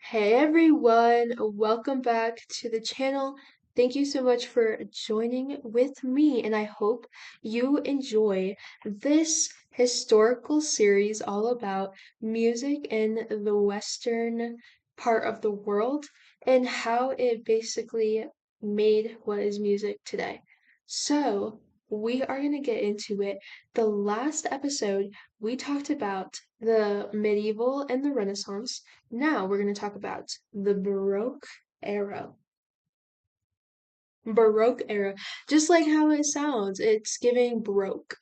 Hey everyone, welcome back to the channel. Thank you so much for joining with me, and I hope you enjoy this historical series all about music in the Western part of the world and how it basically made what is music today. So, we are going to get into it. The last episode, we talked about the medieval and the Renaissance. Now we're going to talk about the Baroque era. Baroque era. Just like how it sounds, it's giving Baroque.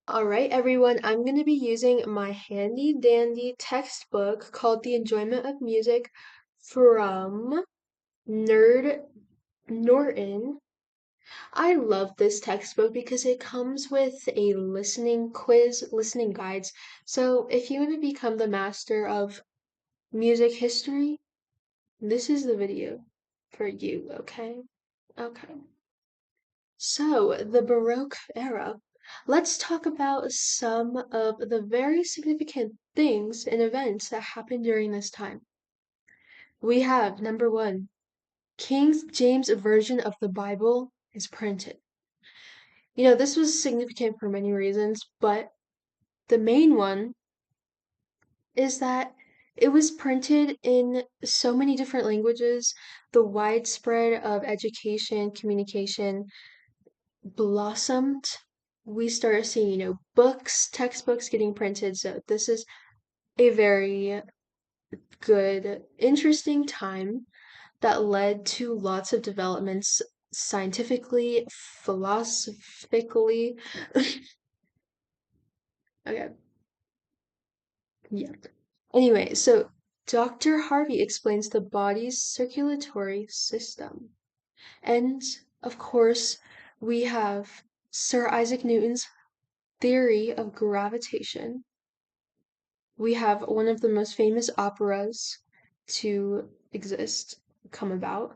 All right, everyone, I'm going to be using my handy dandy textbook called The Enjoyment of Music from Nerd Norton. I love this textbook because it comes with a listening quiz, listening guides. So if you want to become the master of music history, this is the video for you, okay? Okay. So, the Baroque era. Let's talk about some of the very significant things and events that happened during this time. We have number one, King James version of the Bible is printed. This was significant for many reasons, but the main one is that it was printed in so many different languages. The widespread of education, communication blossomed. We started seeing, books, textbooks getting printed. So this is a very good, interesting time that led to lots of developments scientifically, philosophically. Okay, yeah. Anyway, so Dr. Harvey explains the body's circulatory system. And of course, we have Sir Isaac Newton's theory of gravitation. We have one of the most famous operas to exist come about.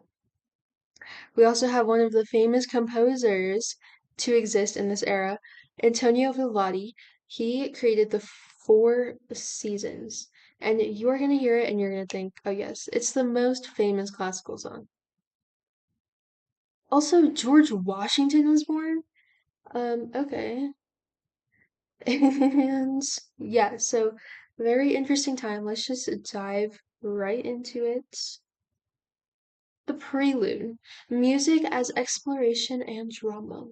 We also have one of the famous composers to exist in this era, Antonio Vivaldi. He created the Four Seasons. And you are going to hear it and you're going to think, oh, yes, it's the most famous classical song. Also, George Washington was born. Okay. And yeah, so very interesting time. Let's just dive right into it. The prelude, music as exploration and drama.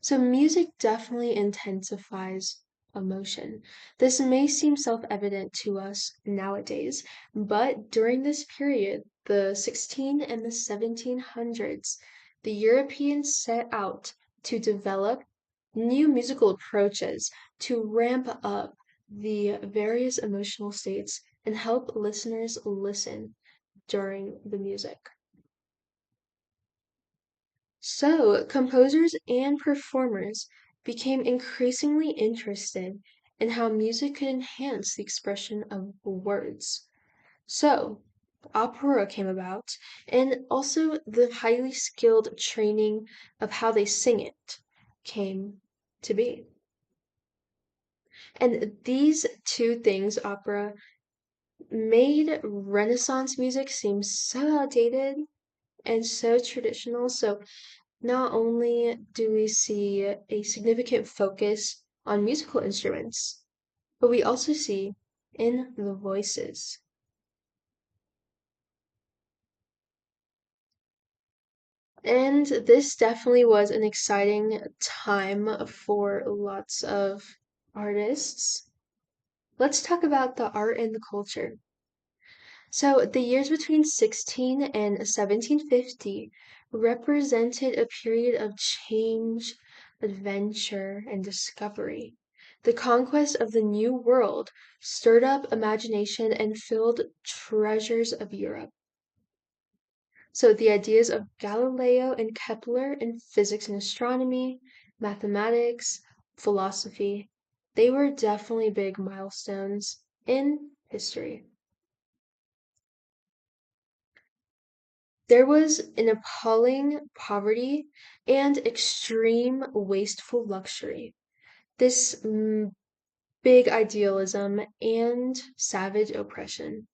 So music definitely intensifies emotion. This may seem self-evident to us nowadays, but during this period, the 16 and the 1700s, the Europeans set out to develop new musical approaches to ramp up the various emotional states and help listeners listen during the music. So, composers and performers became increasingly interested in how music could enhance the expression of words. So, opera came about, and also the highly skilled training of how they sing it came to be. And these two things, opera, made Renaissance music seem so outdated and so traditional. So, not only do we see a significant focus on musical instruments, but we also see in the voices. And this definitely was an exciting time for lots of artists. Let's talk about the art and the culture. So, the years between 16 and 1750 represented a period of change, adventure, and discovery. The conquest of the New World stirred up imagination and filled treasures of Europe. So, the ideas of Galileo and Kepler in physics and astronomy, mathematics, philosophy, they were definitely big milestones in history. There was an appalling poverty and extreme wasteful luxury. This big idealism and savage oppression.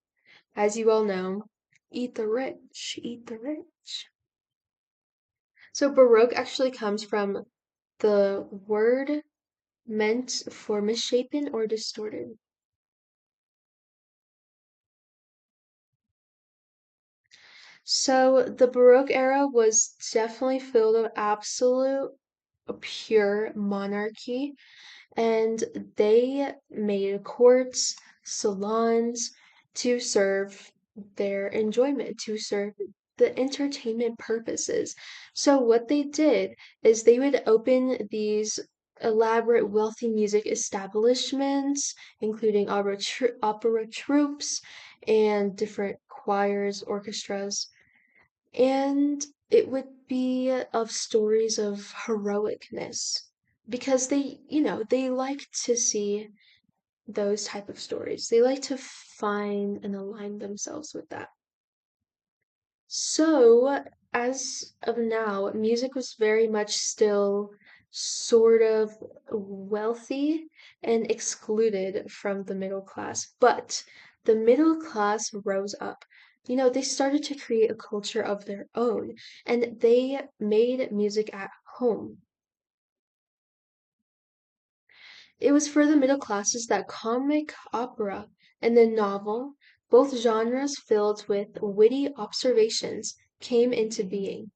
As you all know, eat the rich, eat the rich. So Baroque actually comes from the word meant for misshapen or distorted. So the Baroque era was definitely filled with absolute pure monarchy, and they made courts, salons to serve their enjoyment, to serve the entertainment purposes. So what they did is they would open these elaborate wealthy music establishments, including opera troupes and different choirs, orchestras, and it would be of stories of heroicness because they like to see those type of stories. They like to find and align themselves with that. So, as of now, music was very much still sort of wealthy and excluded from the middle class. But the middle class rose up. They started to create a culture of their own, and they made music at home. It was for the middle classes that comic opera and the novel, both genres filled with witty observations, came into being.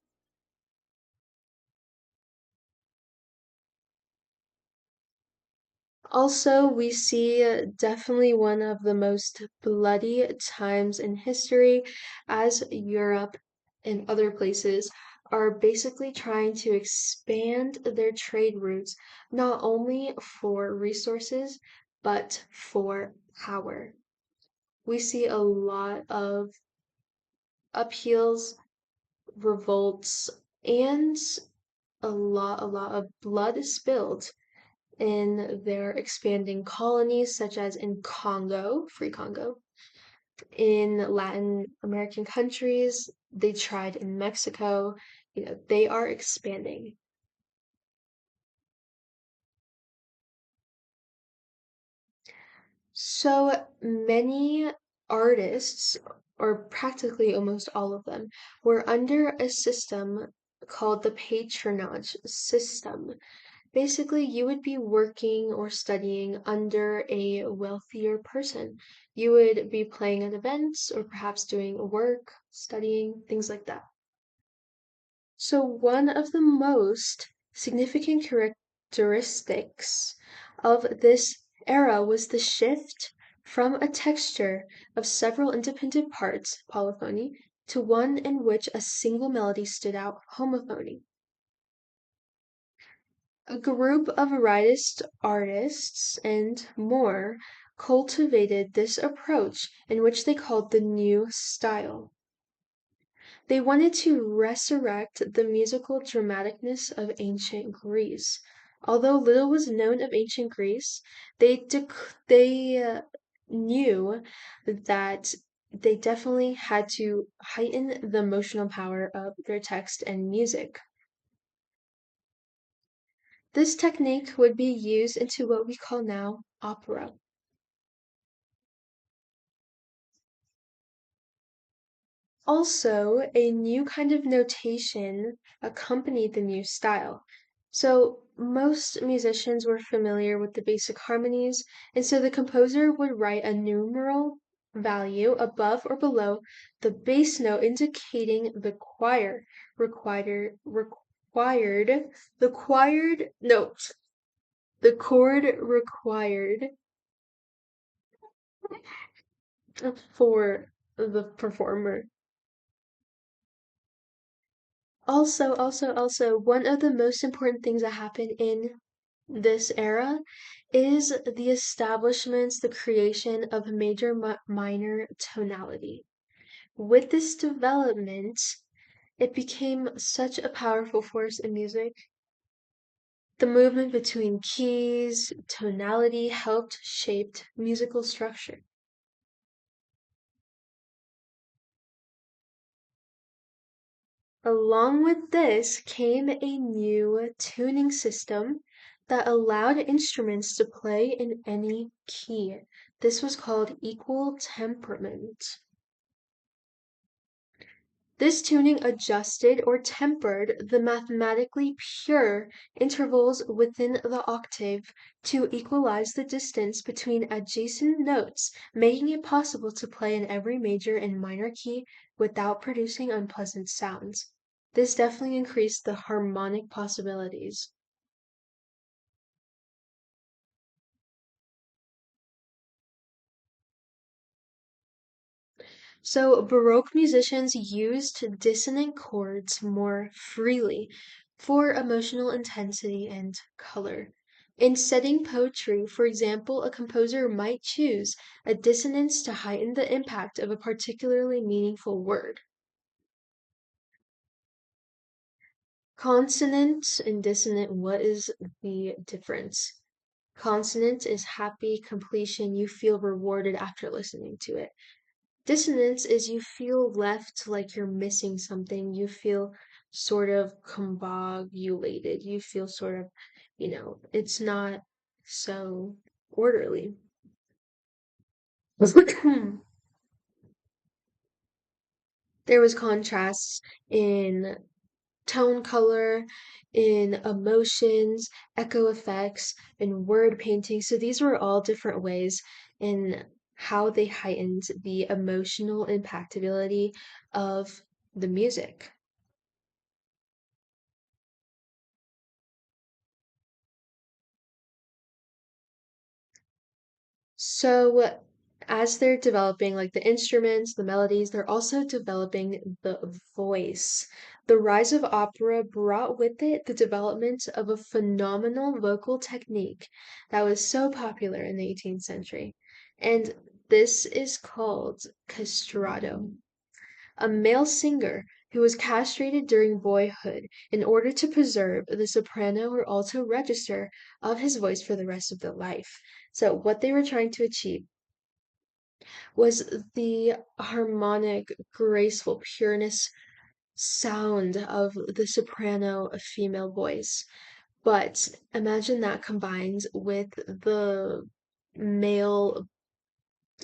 Also, we see definitely one of the most bloody times in history as Europe and other places are basically trying to expand their trade routes not only for resources but for power. We see a lot of upheavals, revolts, and a lot of blood spilled in their expanding colonies, such as in Congo, Free Congo, in Latin American countries. They tried in Mexico. They are expanding. So many artists, or practically almost all of them, were under a system called the patronage system. Basically, you would be working or studying under a wealthier person. You would be playing at events or perhaps doing work, studying, things like that. So, one of the most significant characteristics of this era was the shift from a texture of several independent parts, polyphony, to one in which a single melody stood out, homophony. A group of varietist artists and more cultivated this approach in which they called the new style. They wanted to resurrect the musical dramaticness of ancient Greece. Although little was known of ancient Greece, they knew that they definitely had to heighten the emotional power of their text and music. This technique would be used into what we call now opera. Also, a new kind of notation accompanied the new style. So, most musicians were familiar with the basic harmonies, and so the composer would write a numeral value above or below the bass note indicating the required note, the chord required for the performer. Also, one of the most important things that happened in this era is the establishments, the creation of major minor tonality. With this development, it became such a powerful force in music. The movement between keys, tonality helped shape musical structure. Along with this came a new tuning system that allowed instruments to play in any key. This was called equal temperament. This tuning adjusted or tempered the mathematically pure intervals within the octave to equalize the distance between adjacent notes, making it possible to play in every major and minor key without producing unpleasant sounds. This definitely increased the harmonic possibilities. So, Baroque musicians used dissonant chords more freely for emotional intensity and color. In setting poetry, for example, a composer might choose a dissonance to heighten the impact of a particularly meaningful word. Consonant and dissonant, what is the difference? Consonant is happy completion, you feel rewarded after listening to it. Dissonance is you feel left like you're missing something. You feel sort of combobulated. You feel sort of, it's not so orderly. There was contrasts in tone color, in emotions, echo effects, and word painting. So these were all different ways in how they heightened the emotional impactability of the music. So as they're developing like the instruments, the melodies, they're also developing the voice. The rise of opera brought with it the development of a phenomenal vocal technique that was so popular in the 18th century. And this is called castrato. A male singer who was castrated during boyhood in order to preserve the soprano or alto register of his voice for the rest of their life. So, what they were trying to achieve was the harmonic, graceful, pureness sound of the soprano female voice. But imagine that combined with the male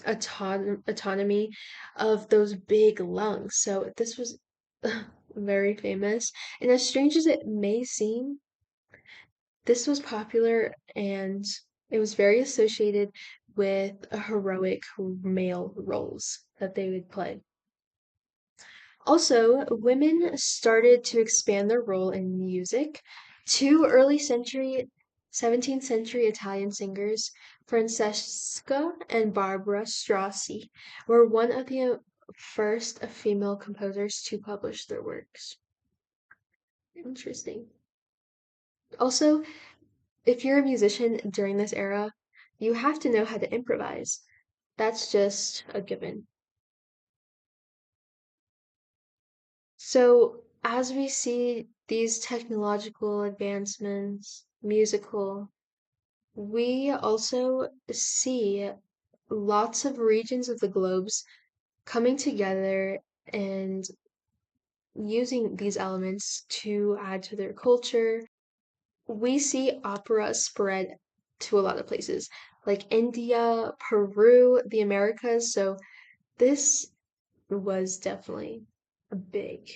autonomy of those big lungs. So this was very famous. And as strange as it may seem, this was popular and it was very associated with heroic male roles that they would play. Also, women started to expand their role in music. Two early century 17th century Italian singers, Francesca and Barbara Strozzi, were one of the first female composers to publish their works. Interesting. Also, if you're a musician during this era, you have to know how to improvise. That's just a given. So, as we see these technological advancements, musical, we also see lots of regions of the globes coming together and using these elements to add to their culture. We see opera spread to a lot of places, like India, Peru, the Americas. So, this was definitely a big.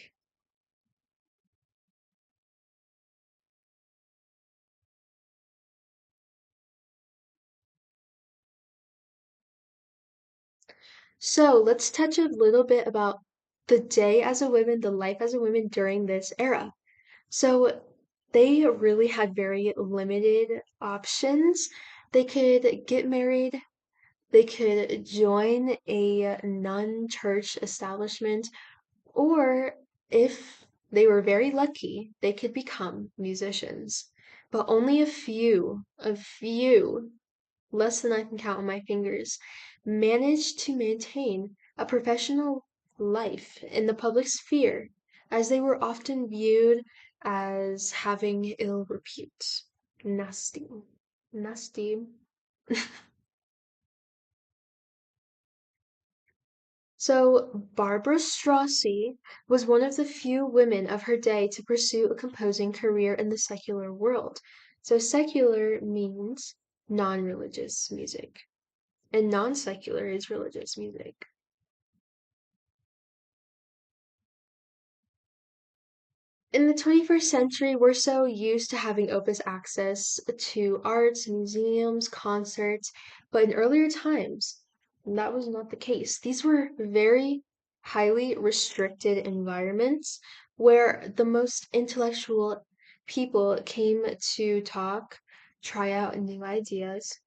So let's touch a little bit about the day as a woman, the life as a woman during this era. So they really had very limited options. They could get married, they could join a nun church establishment, or if they were very lucky, they could become musicians. But only a few less than I can count on my fingers, managed to maintain a professional life in the public sphere, as they were often viewed as having ill repute. Nasty. Nasty. So, Barbara Strozzi was one of the few women of her day to pursue a composing career in the secular world. So, secular means non religious music, and non secular is religious music. In the 21st century, we're so used to having open access to arts, museums, concerts, but in earlier times, that was not the case. These were very highly restricted environments where the most intellectual people came to talk, try out new ideas.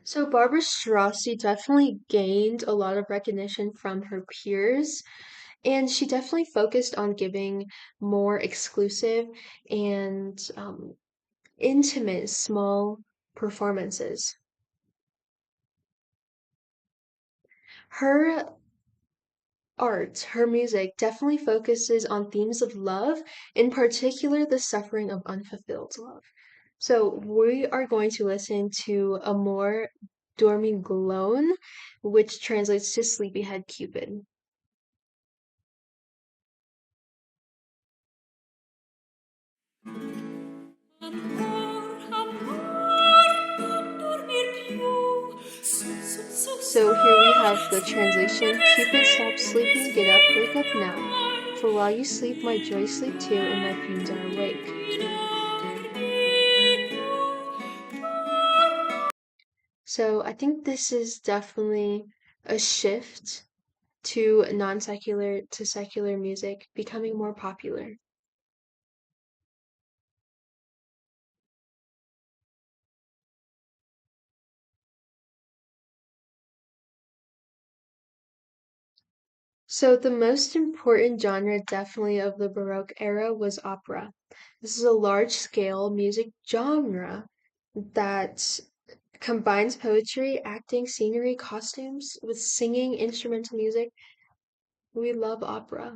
So Barbara Streisand definitely gained a lot of recognition from her peers, and she definitely focused on giving more exclusive and intimate small performances. Her art, her music definitely focuses on themes of love, in particular the suffering of unfulfilled love. So we are going to listen to a more Dormigloon, which translates to sleepyhead Cupid. So here we have the translation. Cupid, stop sleeping, get up, wake up now. For while you sleep, my joys sleep too, and my pains are awake. So I think this is definitely a shift to non-secular to secular music becoming more popular. So the most important genre definitely of the Baroque era was opera. This is a large-scale music genre that combines poetry, acting, scenery, costumes with singing, instrumental music. We love opera.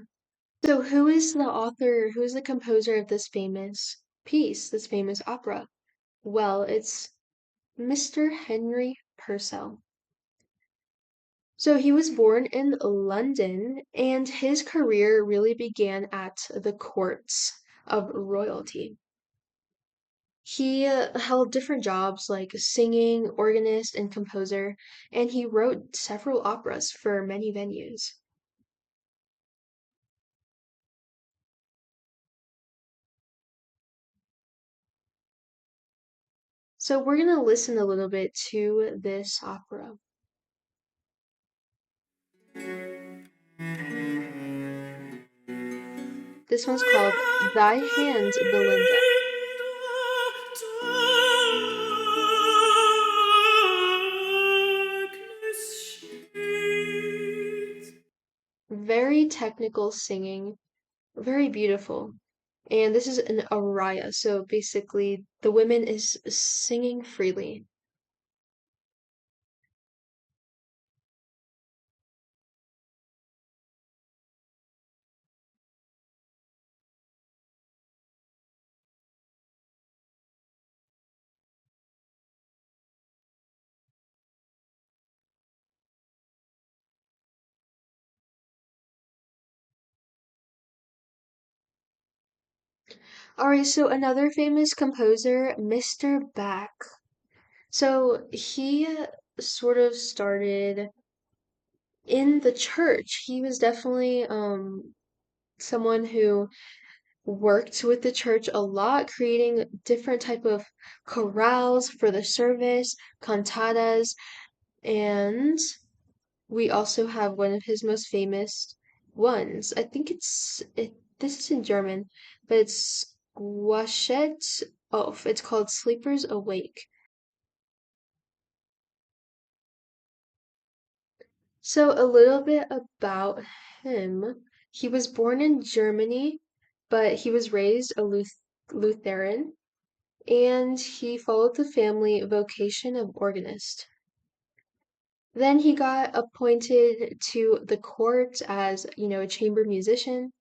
So who is the author, who is the composer of this famous piece, this famous opera? Well, it's Mr. Henry Purcell. So he was born in London, and his career really began at the courts of royalty. He held different jobs like singing, organist, and composer, and he wrote several operas for many venues. So we're going to listen a little bit to this opera. This one's called Thy Hands, Belinda. Very technical singing, very beautiful. And this is an aria, so basically the women is singing freely. All right, so another famous composer, Mr. Bach. So he sort of started in the church. He was definitely someone who worked with the church a lot, creating different type of chorales for the service, cantatas, and we also have one of his most famous ones. I think this is in German, but it's Waschet Auf. It's called Sleepers Awake. So a little bit about him. He was born in Germany, but he was raised a Lutheran, and he followed the family vocation of organist. Then he got appointed to the court as, a chamber musician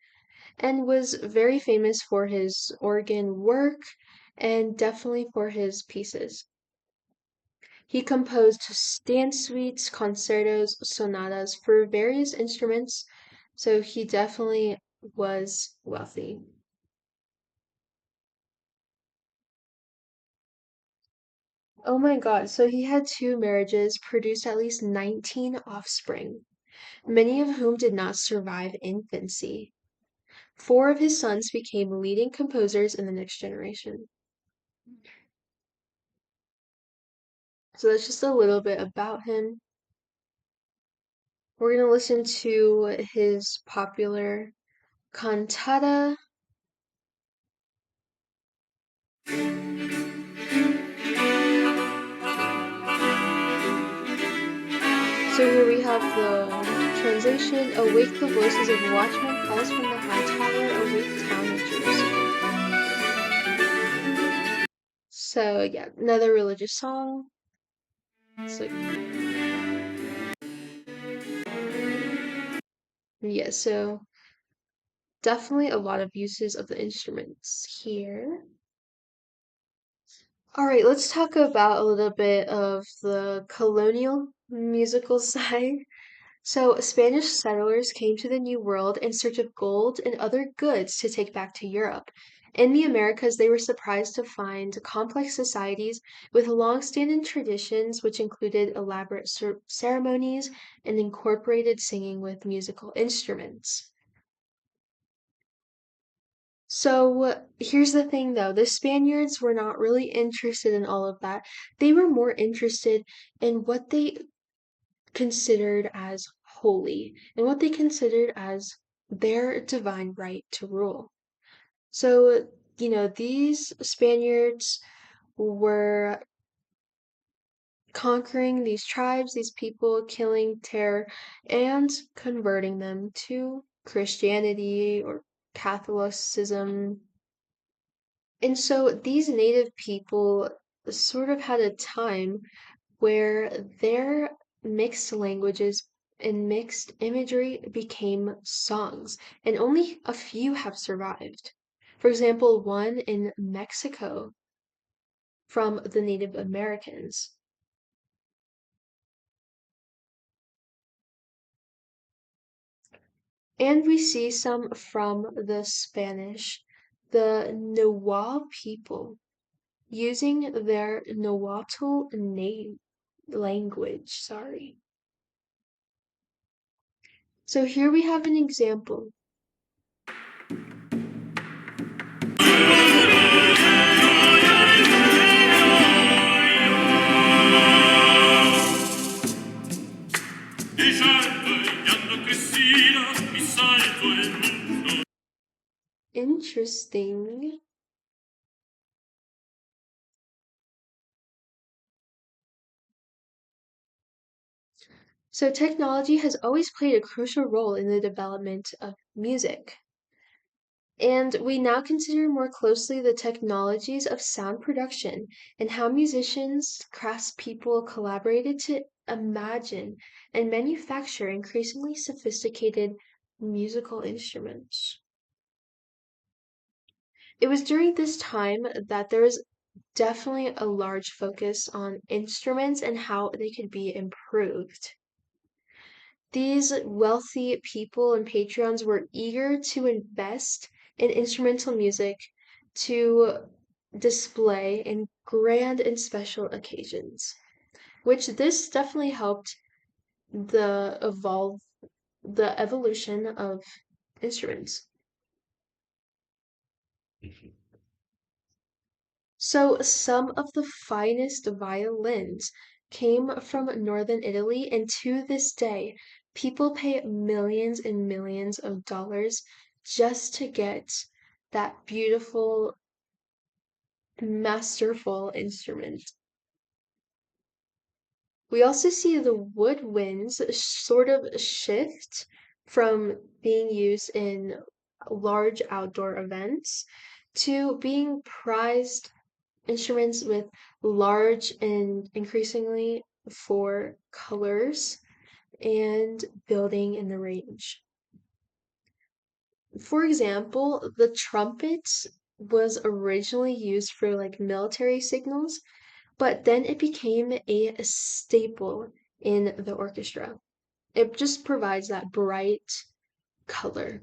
and was very famous for his organ work and definitely for his pieces. He composed dance suites, concertos, sonatas for various instruments, so he definitely was wealthy. Oh my God, so he had two marriages, produced at least 19 offspring, many of whom did not survive infancy. Four of his sons became leading composers in the next generation. So that's just a little bit about him. We're going to listen to his popular cantata. So here we have the translation: Awake the voices of watchmen calls from the high tower, awake town of Jerusalem. So yeah, another religious song. So yeah, so definitely a lot of uses of the instruments here. All right, let's talk about a little bit of the colonial musical side. So, Spanish settlers came to the New World in search of gold and other goods to take back to Europe. In the Americas, they were surprised to find complex societies with long-standing traditions, which included elaborate ceremonies and incorporated singing with musical instruments. So here's the thing though, the Spaniards were not really interested in all of that. They were more interested in what they considered as holy and what they considered as their divine right to rule. So, these Spaniards were conquering these tribes, these people, killing, terror, and converting them to Christianity or Catholicism. And so these native people sort of had a time where their mixed languages and mixed imagery became songs, and only a few have survived. For example, one in Mexico from the Native Americans. And we see some from the Spanish, the Nahuatl people, using their Nahuatl name language, sorry. So here we have an example. Interesting. So technology has always played a crucial role in the development of music. And we now consider more closely the technologies of sound production and how musicians, craftspeople collaborated to imagine and manufacture increasingly sophisticated musical instruments. It was during this time that there was definitely a large focus on instruments and how they could be improved. These wealthy people and patrons were eager to invest in instrumental music to display in grand and special occasions, which this definitely helped the evolution of instruments. So some of the finest violins came from northern Italy, and to this day, people pay millions and millions of dollars just to get that beautiful, masterful instrument. We also see the woodwinds sort of shift from being used in large outdoor events to being prized instruments with large and increasingly for colors and building in the range. For example, the trumpet was originally used for like military signals, but then it became a staple in the orchestra. It just provides that bright color.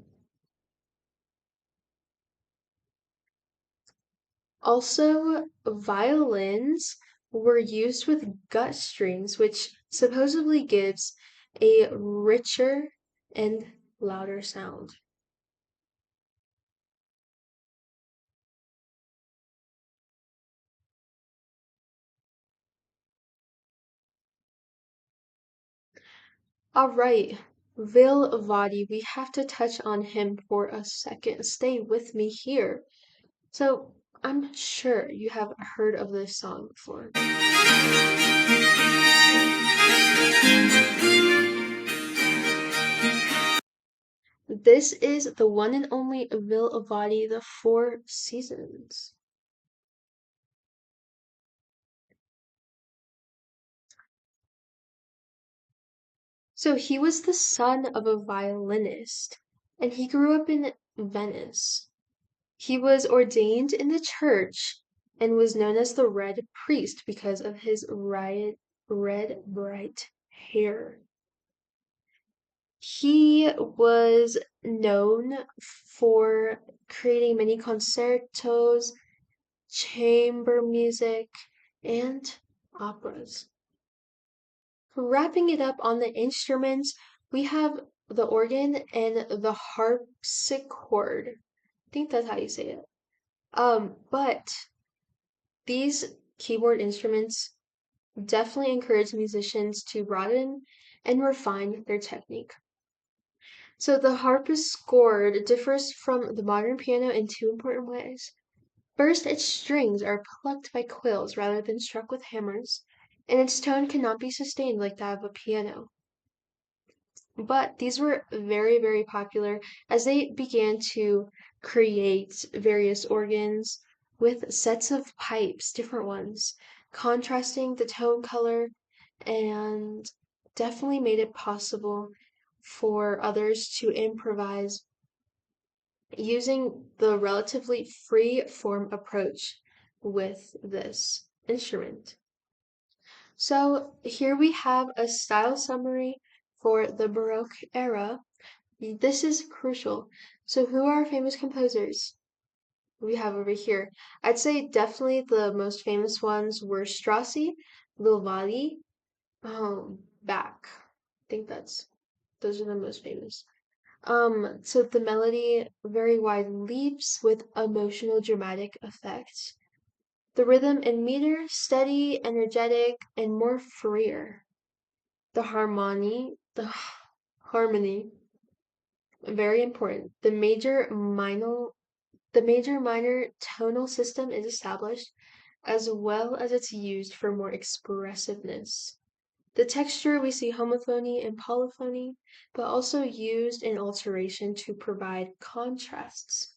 Also, violins were used with gut strings, which supposedly gives a richer and louder sound. All right, Vivaldi, we have to touch on him for a second. Stay with me here. So, I'm sure you have heard of this song before. This is the one and only Vivaldi, the Four Seasons. So he was the son of a violinist, and he grew up in Venice. He was ordained in the church and was known as the Red Priest because of his red bright hair. He was known for creating many concertos, chamber music, and operas. Wrapping it up on the instruments, we have the organ and the harpsichord. I think that's how you say it. But these keyboard instruments definitely encourage musicians to broaden and refine their technique. So the harpsichord differs from the modern piano in two important ways. First, its strings are plucked by quills rather than struck with hammers, and its tone cannot be sustained like that of a piano. But these were very, very popular as they began to create various organs with sets of pipes, different ones, contrasting the tone color, and definitely made it possible for others to improvise using the relatively free form approach with this instrument. So here we have a style summary for the Baroque era. This is crucial. So who are our famous composers we have over here? I'd say definitely the most famous ones were Strauss, Vivaldi, Bach. I think those are the most famous. So the melody very wide leaps with emotional dramatic effects. The rhythm and meter steady, energetic, and more freer. The harmony, very important. The major minor tonal system is established, as well as it's used for more expressiveness. The texture, we see homophony and polyphony, but also used in alteration to provide contrasts.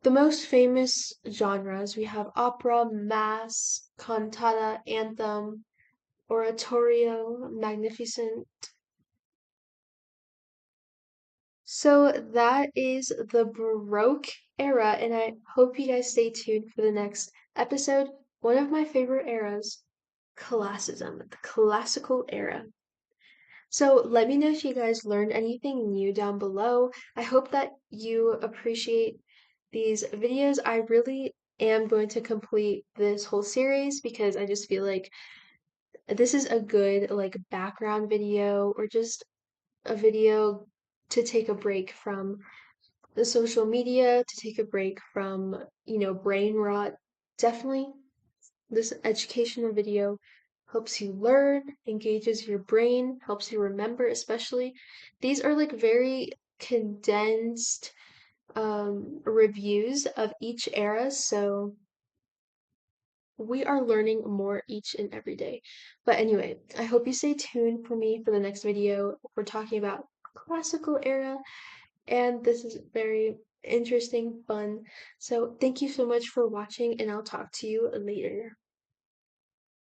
The most famous genres we have opera, mass, cantata, anthem, oratorio, magnificent. So that is the Baroque era, and I hope you guys stay tuned for the next episode. One of my favorite eras, classicism, the classical era. So let me know if you guys learned anything new down below. I hope that you appreciate these videos. I really am going to complete this whole series because I just feel like this is a good like background video or just a video to take a break from the social media, to take a break from, brain rot. Definitely this educational video helps you learn, engages your brain, helps you remember, especially. These are like very condensed reviews of each era, so we are learning more each and every day. But anyway, I hope you stay tuned for me for the next video. We're talking about classical era, and this is very interesting, fun. So thank you so much for watching, and I'll talk to you later.